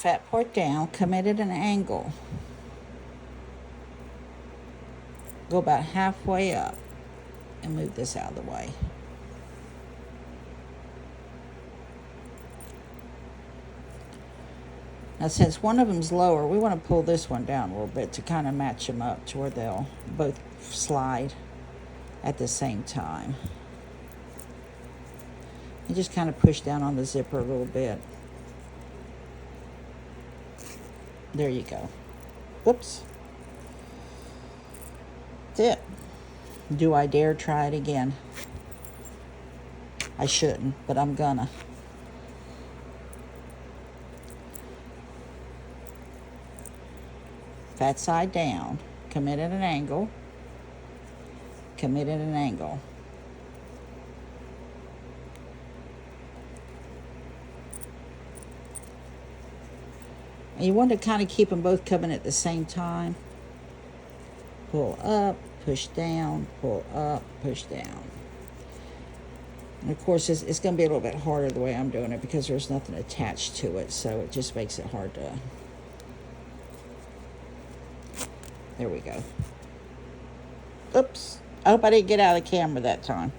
fat part down, come in at an angle. Go about halfway up and move this out of the way. Now, since one of them's lower, we want to pull this one down a little bit to kind of match them up to where they'll both slide at the same time. And just kind of push down on the zipper a little bit. There you go. Whoops. That's it. Do I dare try it again? I shouldn't, but I'm gonna. Fat side down, come in at an angle, come in at an angle. And you want to kind of keep them both coming at the same time. Pull up, push down, pull up, push down. And of course, it's going to be a little bit harder the way I'm doing it because there's nothing attached to it, so it just makes it hard to... There we go. Oops. I hope I didn't get out of the camera that time.